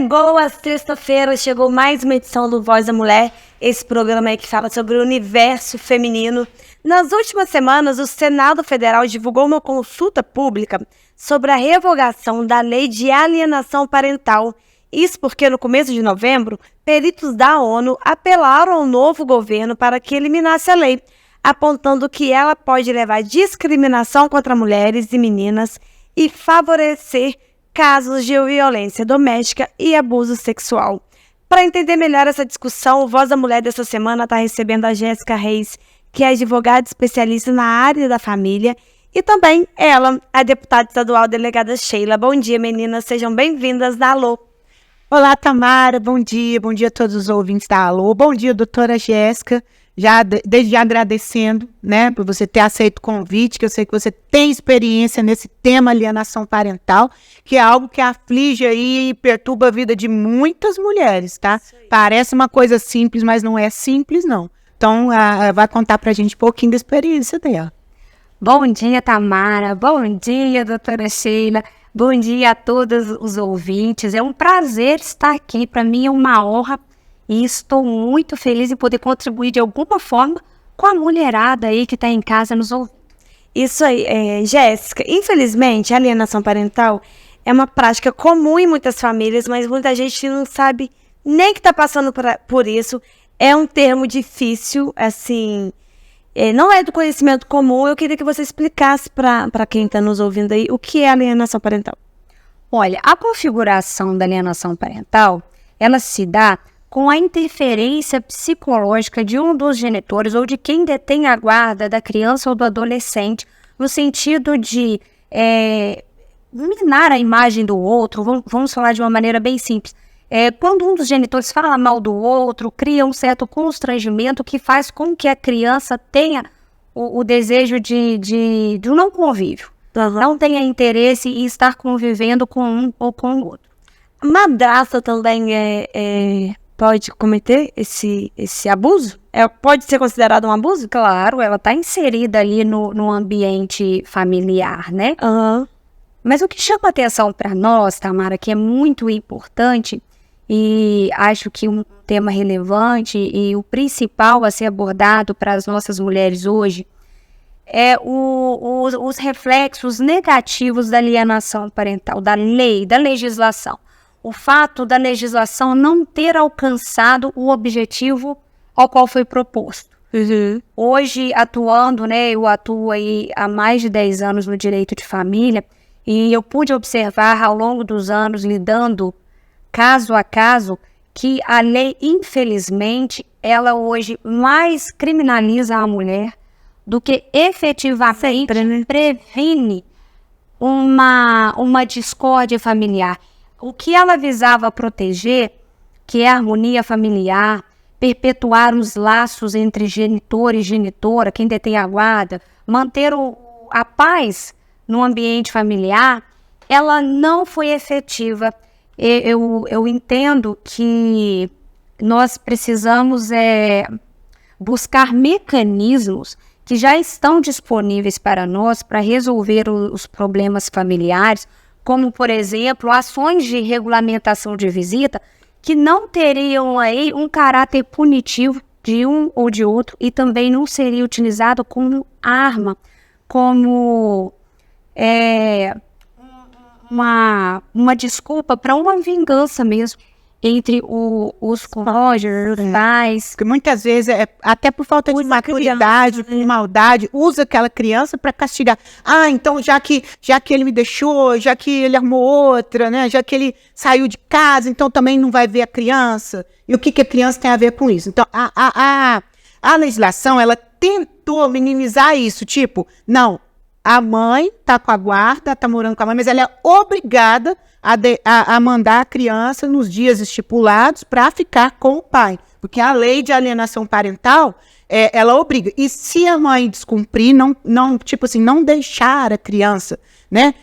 Chegou a sexta-feira, chegou mais uma edição do Voz da Mulher, esse programa aí que fala sobre o universo feminino. Nas últimas semanas, o Senado Federal divulgou uma consulta pública sobre a revogação da lei de alienação parental. Isso porque, no começo de novembro, peritos da ONU apelaram ao novo governo para que eliminasse a lei, apontando que ela pode levar à discriminação contra mulheres e meninas e favorecer casos de violência doméstica e abuso sexual. Para entender melhor essa discussão, o Voz da Mulher dessa semana está recebendo a Jéssica Reis, que é advogada especialista na área da família, e também ela, a deputada estadual delegada Sheila. Bom dia, meninas, sejam bem-vindas na Alô. Olá, Tamara, bom dia a todos os ouvintes da Alô, bom dia, doutora Jéssica, desde já agradecendo, né, por você ter aceito o convite, que eu sei que você tem experiência nesse tema alienação parental, que é algo que aflige aí e perturba a vida de muitas mulheres, tá? Parece uma coisa simples, mas não é simples, não. Então, vai contar pra gente um pouquinho da experiência dela. Bom dia, Tamara, bom dia, doutora Sheila, bom dia a todos os ouvintes, é um prazer estar aqui, para mim é uma honra. E estou muito feliz em poder contribuir de alguma forma com a mulherada aí que está em casa nos ouvindo. Isso aí, Jéssica. Infelizmente, a alienação parental é uma prática comum em muitas famílias, mas muita gente não sabe nem que está passando por isso. É um termo difícil, assim, não é do conhecimento comum. Eu queria que você explicasse para quem está nos ouvindo aí o que é alienação parental. Olha, a configuração da alienação parental, ela se dá com a interferência psicológica de um dos genitores ou de quem detém a guarda da criança ou do adolescente, no sentido de minar a imagem do outro. Vamos falar de uma maneira bem simples. Quando um dos genitores fala mal do outro, cria um certo constrangimento que faz com que a criança tenha o desejo de um não convívio. Não tenha interesse em estar convivendo com um ou com o outro. Madrasta também pode cometer esse abuso? Pode ser considerado um abuso? Claro, ela está inserida ali no ambiente familiar, né? Uhum. Mas o que chama atenção para nós, Tamara, que é muito importante, e acho que um tema relevante e o principal a ser abordado para as nossas mulheres hoje, é os reflexos negativos da alienação parental, da lei, da legislação. O fato da legislação não ter alcançado o objetivo ao qual foi proposto. Uhum. Hoje, atuando, né, eu atuo aí há mais de 10 anos no direito de família, e eu pude observar ao longo dos anos, lidando caso a caso, que a lei, infelizmente, ela hoje mais criminaliza a mulher do que efetivamente previne uma discórdia familiar. O que ela visava proteger, que é a harmonia familiar, perpetuar os laços entre genitor e genitora, quem detém a guarda, manter a paz no ambiente familiar, ela não foi efetiva. Eu entendo que nós precisamos buscar mecanismos que já estão disponíveis para nós para resolver os problemas familiares, como, por exemplo, ações de regulamentação de visita que não teriam aí um caráter punitivo de um ou de outro e também não seria utilizado como arma, como uma desculpa para uma vingança mesmo entre os cônjuges, os pais. Porque muitas vezes, até por falta de maturidade, por maldade, usa aquela criança para castigar. Ah, então já que ele me deixou, já que ele arrumou outra, né? Já que ele saiu de casa, então também não vai ver a criança. E o que a criança tem a ver com isso? Então, a legislação, ela tentou minimizar isso. Tipo, não, a mãe está com a guarda, está morando com a mãe, mas ela é obrigada a mandar a criança nos dias estipulados para ficar com o pai. Porque a lei de alienação parental, ela obriga. E se a mãe descumprir, não deixar a criança, né,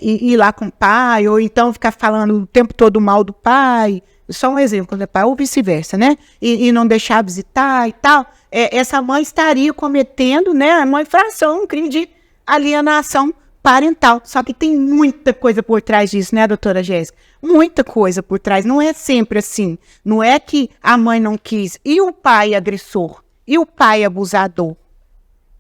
ir lá com o pai, ou então ficar falando o tempo todo mal do pai, só um exemplo, quando é pai, ou vice-versa, né, e não deixar visitar e tal, essa mãe estaria cometendo, né, uma infração, um crime de alienação parental. Só que tem muita coisa por trás disso, né, doutora Jéssica? Muita coisa por trás. Não é sempre assim. Não é que a mãe não quis. E o pai agressor? E o pai abusador?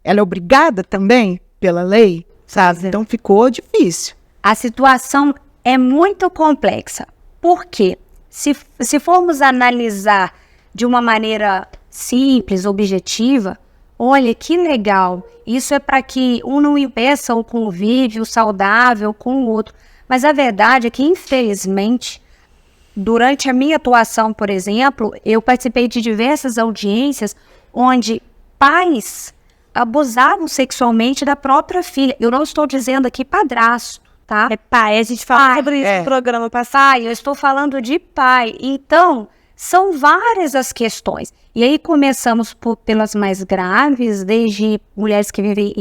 Ela é obrigada também pela lei, sabe? Então ficou difícil. A situação é muito complexa. Por quê? Se formos analisar de uma maneira simples, objetiva, olha que legal, isso é para que um não impeça o convívio saudável com o outro. Mas a verdade é que, infelizmente, durante a minha atuação, por exemplo, eu participei de diversas audiências onde pais abusavam sexualmente da própria filha. Eu não estou dizendo aqui padrasto, tá? É pai, a gente falou sobre isso no programa passado. Pai, eu estou falando de pai. Então, são várias as questões. E aí começamos pelas mais graves, desde mulheres que vivem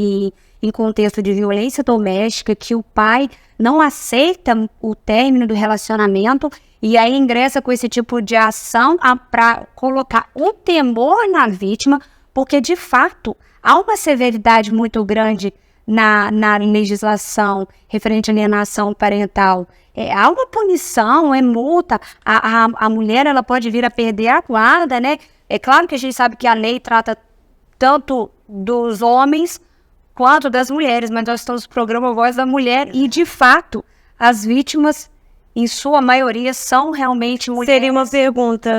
em contexto de violência doméstica, que o pai não aceita o término do relacionamento e aí ingressa com esse tipo de ação para colocar um temor na vítima, porque de fato há uma severidade muito grande na legislação referente à alienação parental. Há uma punição, é multa, a mulher ela pode vir a perder a guarda, né? É claro que a gente sabe que a lei trata tanto dos homens quanto das mulheres, mas nós estamos no programa Voz da Mulher e, de fato, as vítimas, em sua maioria, são realmente mulheres. Seria uma pergunta,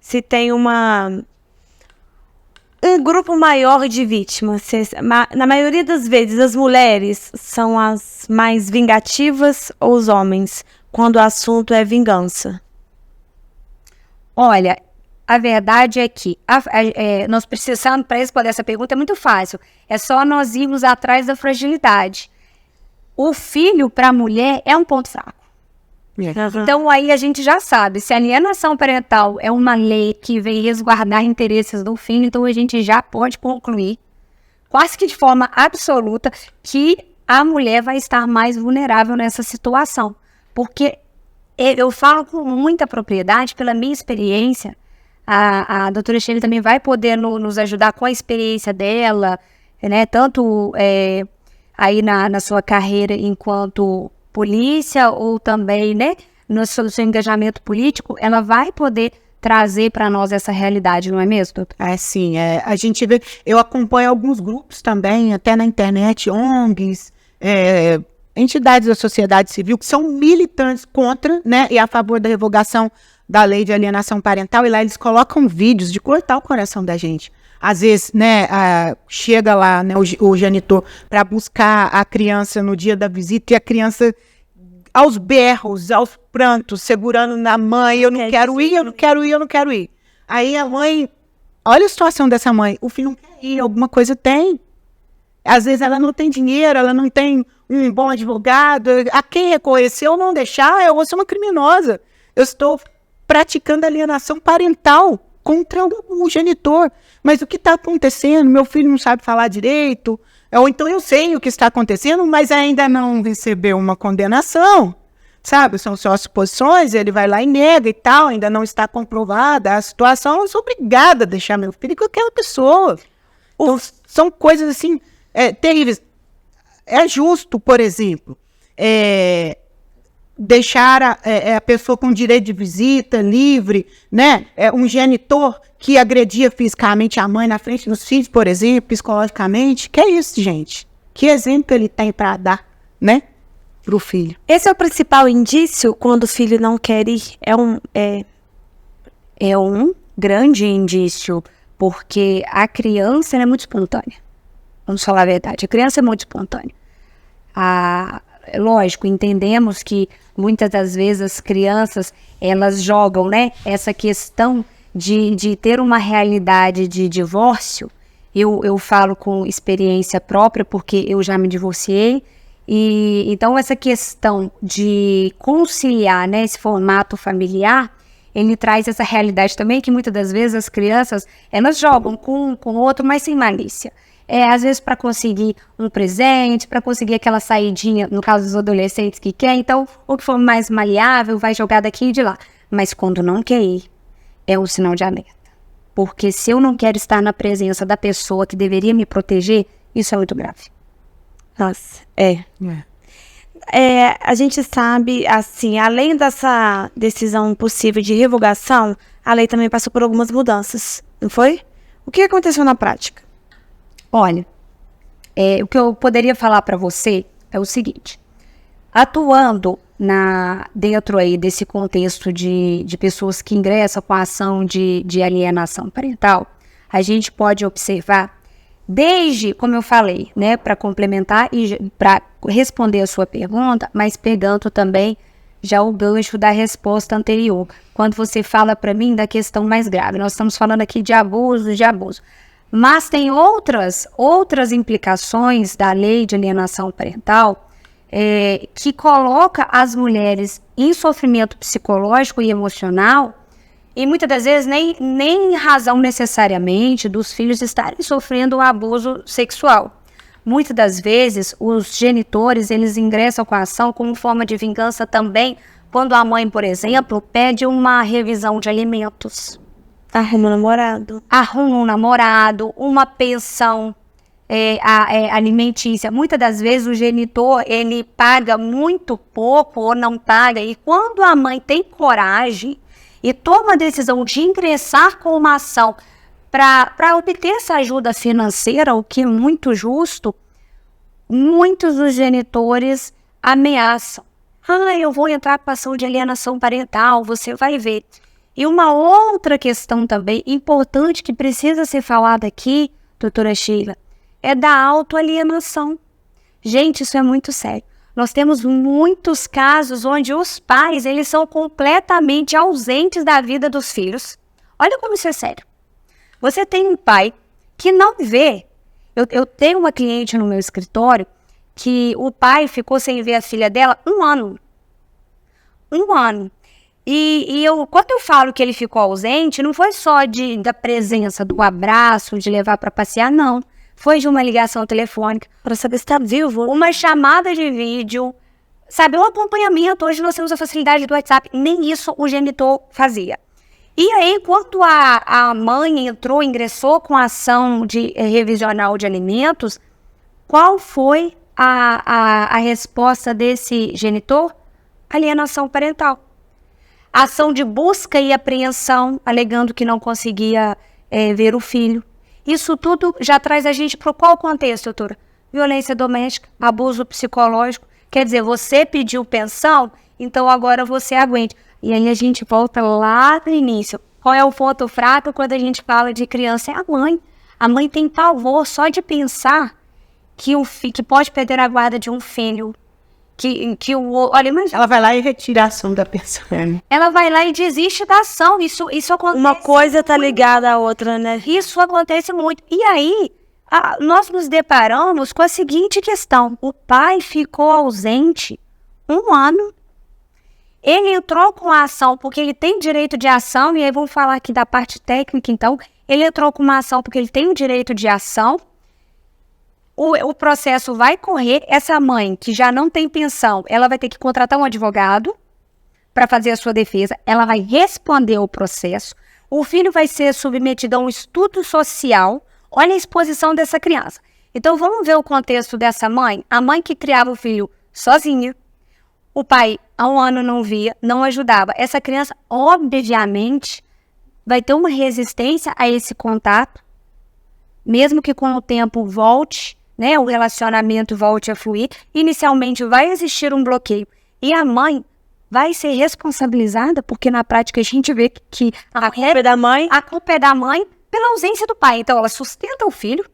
se tem um grupo maior de vítimas. Na maioria das vezes, as mulheres são as mais vingativas ou os homens, quando o assunto é vingança? Olha, a verdade é que nós precisamos, para responder essa pergunta, é muito fácil. É só nós irmos atrás da fragilidade. O filho, para a mulher, é um ponto fraco. Então, aí a gente já sabe, se a alienação parental é uma lei que vem resguardar interesses do filho, então a gente já pode concluir, quase que de forma absoluta, que a mulher vai estar mais vulnerável nessa situação. Porque eu falo com muita propriedade, pela minha experiência, a doutora Shirley também vai poder nos ajudar com a experiência dela, né, tanto aí na sua carreira enquanto polícia ou também, né, no seu engajamento político, ela vai poder trazer para nós essa realidade, não é mesmo, doutora? Sim, a gente vê, eu acompanho alguns grupos também, até na internet, ONGs, entidades da sociedade civil, que são militantes contra, né, e a favor da revogação da lei de alienação parental, e lá eles colocam vídeos de cortar o coração da gente. Às vezes, né, chega lá, né, o genitor para buscar a criança no dia da visita e a criança aos berros, aos prantos, segurando na mãe, eu não quero ir, eu não quero ir, eu não quero ir. Aí a mãe, olha a situação dessa mãe, o filho não quer ir, alguma coisa tem. Às vezes ela não tem dinheiro, ela não tem um bom advogado, a quem recorrer? Se eu não deixar, eu vou ser uma criminosa. Eu estou praticando alienação parental contra o genitor. Mas o que está acontecendo? Meu filho não sabe falar direito, ou então eu sei o que está acontecendo, mas ainda não recebeu uma condenação, sabe? São só suposições, ele vai lá e nega e tal, ainda não está comprovada a situação, eu sou obrigada a deixar meu filho com aquela pessoa. Então, são coisas assim, terríveis. É justo, por exemplo, deixar a pessoa com direito de visita, livre, né? Um genitor que agredia fisicamente a mãe na frente dos filhos, por exemplo, psicologicamente. Que é isso, gente? Que exemplo ele tem para dar, né? Para o filho. Esse é o principal indício quando o filho não quer ir? É um grande indício, porque a criança é muito espontânea. Vamos falar a verdade, a criança é muito espontânea. Lógico, entendemos que muitas das vezes as crianças, elas jogam, né, essa questão de ter uma realidade de divórcio. Eu falo com experiência própria, porque eu já me divorciei, e então essa questão de conciliar, né, esse formato familiar, ele traz essa realidade também, que muitas das vezes as crianças, elas jogam com o outro, mas sem malícia. Às vezes para conseguir um presente, para conseguir aquela saidinha, no caso dos adolescentes que quer, então o que for mais maleável vai jogar daqui e de lá. Mas quando não quer ir, é um sinal de alerta. Porque se eu não quero estar na presença da pessoa que deveria me proteger, isso é muito grave. Nossa, a gente sabe, assim, além dessa decisão possível de revogação, a lei também passou por algumas mudanças, não foi? O que aconteceu na prática? Olha, o que eu poderia falar para você é o seguinte: atuando dentro aí desse contexto de pessoas que ingressam com a ação de alienação parental, a gente pode observar, desde, como eu falei, né, para complementar e para responder a sua pergunta, mas pegando também já o gancho da resposta anterior, quando você fala para mim da questão mais grave. Nós estamos falando aqui de abuso, mas tem outras implicações da lei de alienação parental que coloca as mulheres em sofrimento psicológico e emocional, e muitas das vezes nem em razão necessariamente dos filhos estarem sofrendo um abuso sexual. Muitas das vezes os genitores, eles ingressam com a ação como forma de vingança também, quando a mãe, por exemplo, pede uma revisão de alimentos. Arruma um namorado. Uma pensão alimentícia. Muitas das vezes o genitor, ele paga muito pouco ou não paga, e quando a mãe tem coragem e toma a decisão de ingressar com uma ação para obter essa ajuda financeira, o que é muito justo, muitos dos genitores ameaçam. Eu vou entrar com ação de alienação parental, você vai ver. E uma outra questão também importante que precisa ser falada aqui, doutora Sheila, é da autoalienação. Gente, isso é muito sério. Nós temos muitos casos onde os pais, eles são completamente ausentes da vida dos filhos. Olha como isso é sério. Você tem um pai que não vê. Eu tenho uma cliente no meu escritório que o pai ficou sem ver a filha dela 1 ano. 1 ano. E quando eu falo que ele ficou ausente, não foi só da presença, do abraço, de levar para passear, não. Foi de uma ligação telefônica, Para saber se está vivo. uma chamada de vídeo, sabe, um acompanhamento. Hoje nós temos a facilidade do WhatsApp, nem isso o genitor fazia. E aí, quando a mãe ingressou com a ação de revisional de alimentos, qual foi a resposta desse genitor? Alienação parental. Ação de busca e apreensão, alegando que não conseguia ver o filho. Isso tudo já traz a gente para qual contexto, doutora? Violência doméstica, abuso psicológico. Quer dizer, você pediu pensão, então agora você aguente. E aí a gente volta lá no início. Qual é o ponto fraco quando a gente fala de criança? É a mãe. A mãe tem pavor só de pensar que pode perder a guarda de um filho. Olha, imagina. Ela vai lá e retira a ação da pensão. Ela vai lá e desiste da ação. Isso acontece. Uma coisa tá ligada à outra, né? Isso acontece muito. E aí, nós nos deparamos com a seguinte questão. O pai ficou ausente 1 ano. Ele entrou com a ação porque ele tem direito de ação. E aí vamos falar aqui da parte técnica, então. Ele entrou com uma ação porque ele tem o direito de ação. O processo vai correr. Essa mãe que já não tem pensão, ela vai ter que contratar um advogado para fazer a sua defesa. Ela vai responder o processo. O filho vai ser submetido a um estudo social. Olha a exposição dessa criança. Então vamos ver o contexto dessa mãe. A mãe que criava o filho sozinha. O pai há 1 ano não via, não ajudava. Essa criança, obviamente, vai ter uma resistência a esse contato, mesmo que com o tempo volte, né, o relacionamento volte a fluir. Inicialmente vai existir um bloqueio e a mãe vai ser responsabilizada, porque na prática a gente vê que A culpa é da mãe. a culpa é da mãe pela ausência do pai. Então ela sustenta o filho,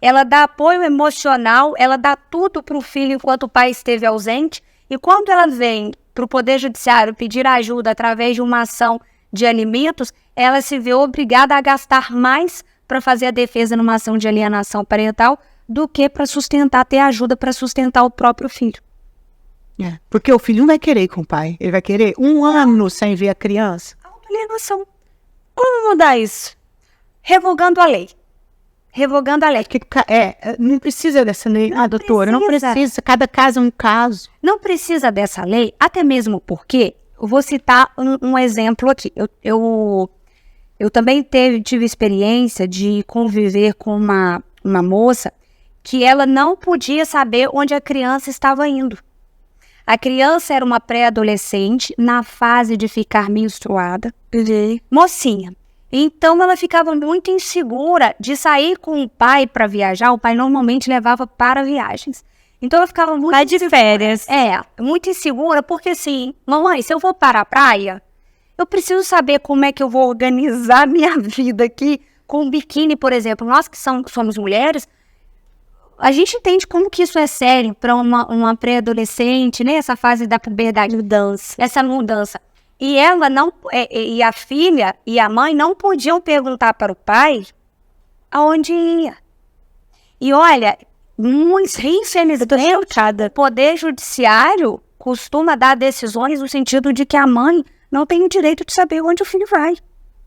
ela dá apoio emocional, ela dá tudo para o filho enquanto o pai esteve ausente, e quando ela vem para o Poder Judiciário pedir ajuda através de uma ação de alimentos, ela se vê obrigada a gastar mais para fazer a defesa numa ação de alienação parental do que para ter ajuda para sustentar o próprio filho. Porque o filho não vai querer ir com o pai. Ele vai querer 1 ano sem ver a criança. Autoalienação. Como mudar isso? Revogando a lei. Revogando a lei. Não precisa dessa lei. Doutora, não precisa. Cada caso é um caso. Não precisa dessa lei, até mesmo porque, eu vou citar um exemplo aqui. Eu também tive experiência de conviver com uma moça que ela não podia saber onde a criança estava indo. A criança era uma pré-adolescente na fase de ficar menstruada, mocinha. Então ela ficava muito insegura de sair com o pai para viajar. O pai normalmente levava para viagens. Então ela ficava muito de férias. Muito insegura, porque assim, mamãe, se eu vou para a praia, eu preciso saber como é que eu vou organizar minha vida aqui com um biquíni, por exemplo. Nós que somos mulheres, a gente entende como que isso é sério para uma pré-adolescente, né? Essa fase da puberdade, essa mudança. E ela não, e a filha e a mãe não podiam perguntar para o pai aonde ia. E olha, infelizmente, o poder judiciário costuma dar decisões no sentido de que a mãe não tem o direito de saber onde o filho vai.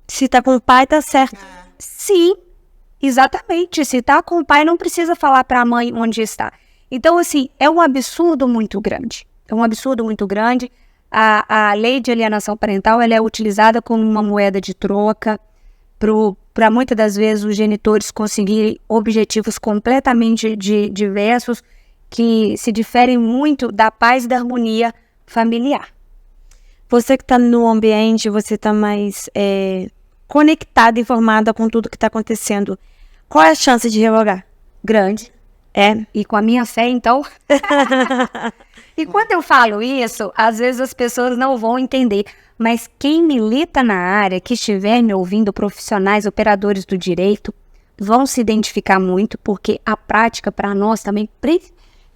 Se tá com o pai, tá certo. Sim, exatamente. Se tá com o pai, não precisa falar para a mãe onde está. Então, assim, é um absurdo muito grande. É um absurdo muito grande. A lei de alienação parental, ela é utilizada como uma moeda de troca para muitas das vezes os genitores conseguirem objetivos completamente diversos que se diferem muito da paz e da harmonia familiar. Você que está no ambiente, você está mais conectada, informada com tudo que está acontecendo. Qual é a chance de revogar? Grande. E com a minha fé, então... E quando eu falo isso, às vezes as pessoas não vão entender. Mas quem milita na área, que estiver me ouvindo, profissionais, operadores do direito, vão se identificar muito, porque a prática para nós também,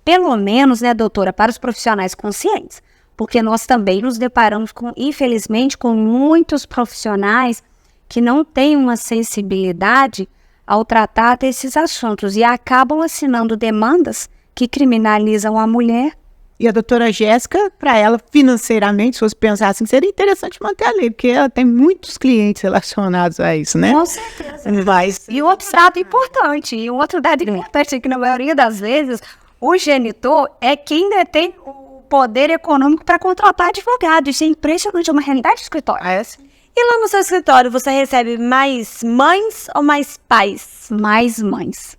pelo menos, né, doutora, para os profissionais conscientes, porque nós também nos deparamos, infelizmente, com muitos profissionais que não têm uma sensibilidade ao tratar desses assuntos e acabam assinando demandas que criminalizam a mulher. E a doutora Jéssica, para ela, financeiramente, se fosse pensar assim, seria interessante manter a lei, porque ela tem muitos clientes relacionados a isso, né? Com certeza. Mas... E outro dado importante, é que na maioria das vezes, o genitor é quem detém o poder econômico para contratar advogado. Isso é impressionante, é uma realidade do escritório. E lá no seu escritório, você recebe mais mães ou mais pais? Mais mães.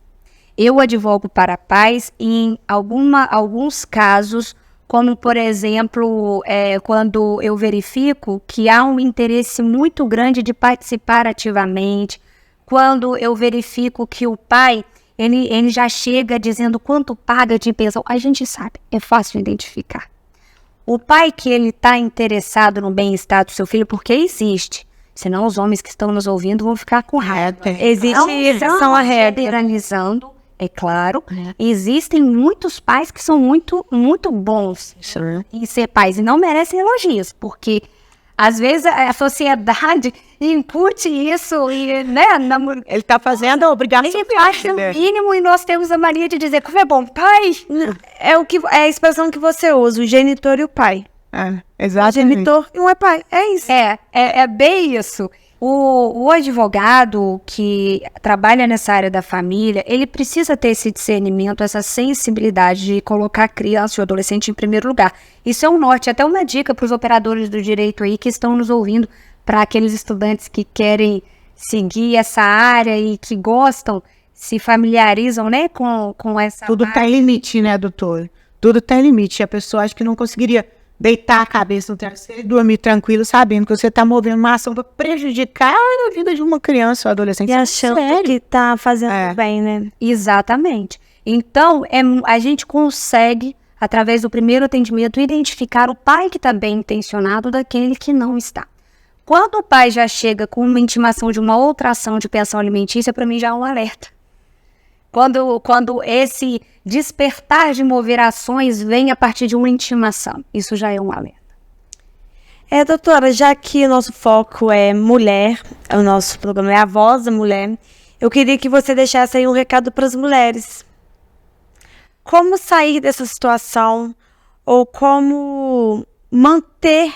Eu advogo para pais em alguns casos, como, por exemplo, quando eu verifico que há um interesse muito grande de participar ativamente, quando eu verifico que o pai, ele já chega dizendo quanto paga de pensão, a gente sabe, é fácil identificar. O pai que ele está interessado no bem-estar do seu filho, porque existe, senão os homens que estão nos ouvindo vão ficar com raiva. Existe exceção à regra. Generalizando. É claro, existem muitos pais que são muito, muito bons em ser pais e não merecem elogios, porque às vezes a sociedade incute isso e, né? Ele está fazendo a obrigação. Ele faz o mínimo e nós temos a mania de dizer como é bom, pai. É a expressão que você usa, o genitor e o pai. Exatamente. O genitor e um é pai, é isso. É bem isso. O advogado que trabalha nessa área da família, ele precisa ter esse discernimento, essa sensibilidade de colocar a criança e o adolescente em primeiro lugar. Isso é um norte, até uma dica para os operadores do direito aí que estão nos ouvindo, para aqueles estudantes que querem seguir essa área e que gostam, se familiarizam, né, com essa Tudo está em limite, né, doutor? Tudo está em limite. A pessoa acha que não conseguiria deitar a cabeça no travesseiro e dormir tranquilo, sabendo que você está movendo uma ação para prejudicar a vida de uma criança ou adolescente. E achando que está fazendo bem, né? Exatamente. Então, a gente consegue, através do primeiro atendimento, identificar o pai que está bem intencionado daquele que não está. Quando o pai já chega com uma intimação de uma outra ação de pensão alimentícia, para mim já é um alerta. Quando esse despertar de mover ações vem a partir de uma intimação, isso já é um alerta. Doutora, já que o nosso foco é mulher, o nosso programa é a voz da mulher, eu queria que você deixasse aí um recado para as mulheres. Como sair dessa situação ou como manter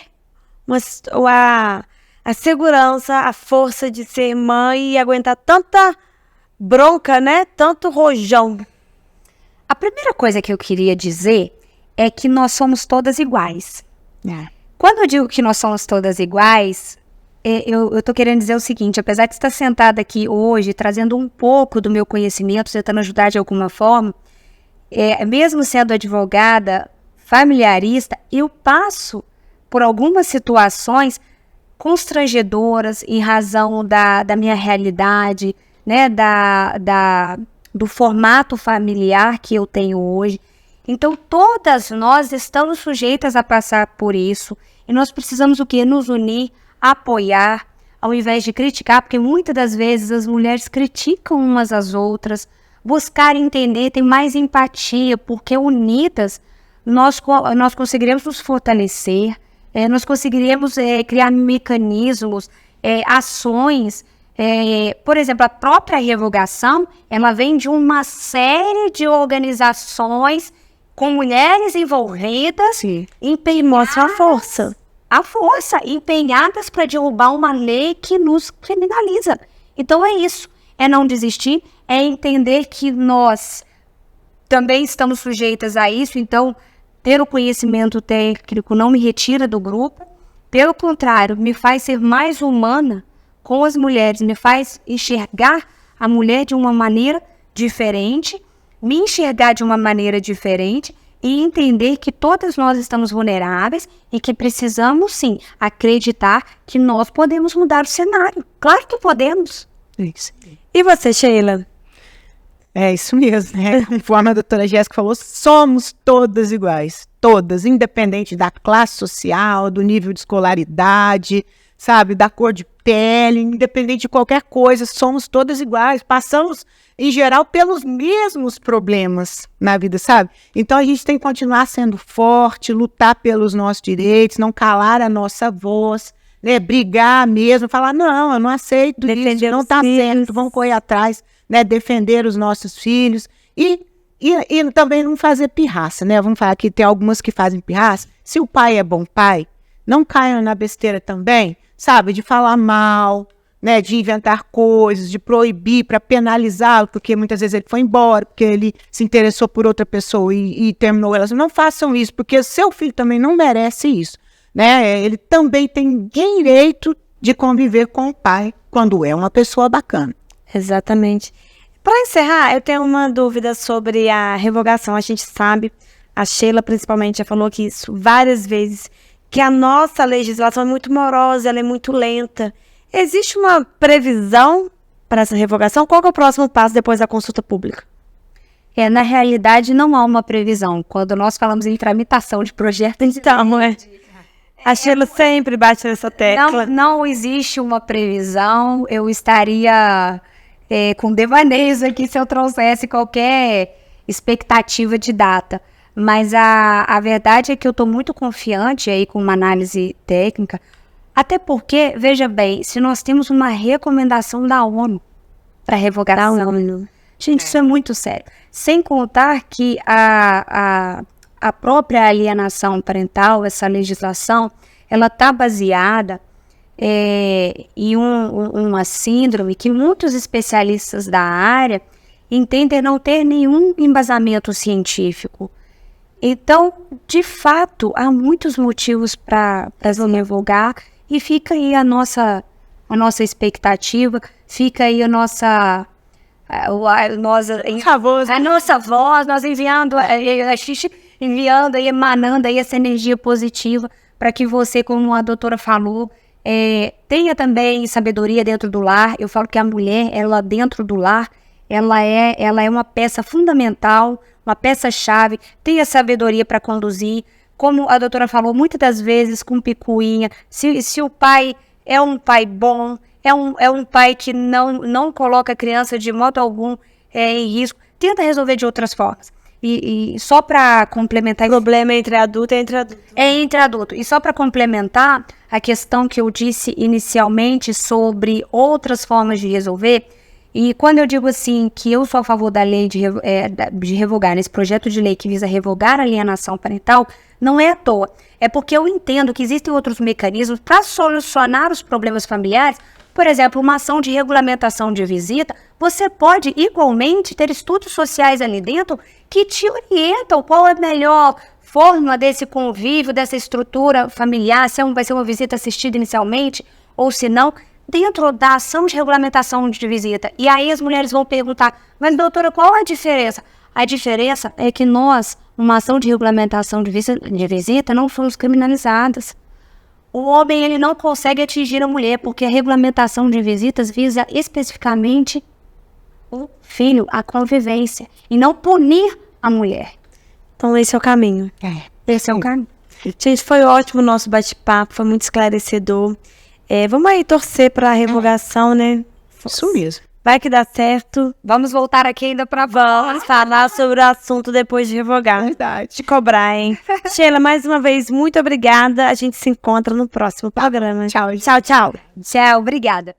a segurança, a força de ser mãe e aguentar tanta bronca, né? Tanto rojão. A primeira coisa que eu queria dizer é que nós somos todas iguais. Quando eu digo que nós somos todas iguais, eu tô querendo dizer o seguinte, apesar de estar sentada aqui hoje, trazendo um pouco do meu conhecimento, tentando ajudar de alguma forma, mesmo sendo advogada familiarista, eu passo por algumas situações constrangedoras em razão da minha realidade, né, do formato familiar que eu tenho hoje. Então, todas nós estamos sujeitas a passar por isso. E nós precisamos o quê? Nos unir, apoiar, ao invés de criticar, porque muitas das vezes as mulheres criticam umas às outras, buscar entender, ter mais empatia, porque unidas nós conseguiremos nos fortalecer, nós conseguiremos criar mecanismos, ações. Por exemplo, a própria revogação, ela vem de uma série de organizações com mulheres envolvidas, Mostra a força. Empenhadas para derrubar uma lei que nos criminaliza. Então é isso, é não desistir, é entender que nós também estamos sujeitas a isso. Então, ter o conhecimento técnico não me retira do grupo, pelo contrário, me faz ser mais humana com as mulheres, me faz enxergar a mulher de uma maneira diferente, me enxergar de uma maneira diferente e entender que todas nós estamos vulneráveis e que precisamos, sim, acreditar que nós podemos mudar o cenário. Claro que podemos. Isso. E você, Sheila? É isso mesmo, né? Conforme a doutora Jéssica falou, somos todas iguais. Todas, independente da classe social, do nível de escolaridade, sabe, da cor de pele, independente de qualquer coisa, somos todas iguais. Passamos, em geral, pelos mesmos problemas na vida, sabe? Então a gente tem que continuar sendo forte, lutar pelos nossos direitos, não calar a nossa voz, né? Brigar mesmo, falar, não, eu não aceito Defender isso, não os tá filhos. certo, vamos correr atrás, né? Defender os nossos filhos e também não fazer pirraça, né? Vamos falar que tem algumas que fazem pirraça. Se o pai é bom pai, não caiam na besteira também, sabe? De falar mal, né? De inventar coisas, de proibir para penalizá-lo, porque muitas vezes ele foi embora, porque ele se interessou por outra pessoa e terminou elas. Não façam isso, porque seu filho também não merece isso, né? Ele também tem direito de conviver com o pai quando é uma pessoa bacana. Exatamente. Para encerrar, eu tenho uma dúvida sobre a revogação. A gente sabe, a Sheila principalmente já falou que isso várias vezes, que a nossa legislação é muito morosa, ela é muito lenta. Existe uma previsão para essa revogação? Qual que é o próximo passo depois da consulta pública? Na realidade, não há uma previsão. Quando nós falamos em tramitação de projeto, Então, a Sheila sempre bate nessa tecla. não existe uma previsão. Eu estaria com devaneios aqui se eu trouxesse qualquer expectativa de data. Mas a verdade é que eu estou muito confiante aí com uma análise técnica, até porque, veja bem, se nós temos uma recomendação da ONU para revogação, gente, isso é muito sério. Sem contar que a própria alienação parental, essa legislação, ela está baseada em uma síndrome que muitos especialistas da área entendem não ter nenhum embasamento científico. Então, de fato, há muitos motivos para se revogar e fica aí a nossa expectativa, fica aí a nossa voz, nós enviando aí, emanando aí essa energia positiva para que você, como a doutora falou, tenha também sabedoria dentro do lar. Eu falo que a mulher, ela dentro do lar, ela é uma peça fundamental, uma peça-chave, tem a sabedoria para conduzir, como a doutora falou, muitas das vezes com picuinha. Se o pai é um pai bom, é um pai que não coloca a criança de modo algum em risco, tenta resolver de outras formas. E só para complementar... O problema entre adulto e entre adulto. Entre adulto. E só para complementar a questão que eu disse inicialmente sobre outras formas de resolver... E quando eu digo assim que eu sou a favor da lei de revogar, nesse projeto de lei que visa revogar a alienação parental, não é à toa. É porque eu entendo que existem outros mecanismos para solucionar os problemas familiares. Por exemplo, uma ação de regulamentação de visita, você pode igualmente ter estudos sociais ali dentro que te orientam qual é a melhor forma desse convívio, dessa estrutura familiar, se vai ser uma visita assistida inicialmente ou se não, dentro da ação de regulamentação de visita. E aí as mulheres vão perguntar, mas doutora, qual a diferença? A diferença é que nós, numa ação de regulamentação de visita, não fomos criminalizadas. O homem ele não consegue atingir a mulher, porque a regulamentação de visitas visa especificamente o filho, a convivência, e não punir a mulher. Então esse é o caminho. Esse é o caminho. Gente, foi ótimo o nosso bate-papo, foi muito esclarecedor. Vamos aí torcer para a revogação, né? Isso mesmo. Vai que dá certo. Vamos voltar aqui ainda para Vamos falar sobre o assunto depois de revogar. Verdade. De cobrar, hein? Sheila, mais uma vez, muito obrigada. A gente se encontra no próximo programa. Tchau. Tchau, tchau. Tchau, obrigada.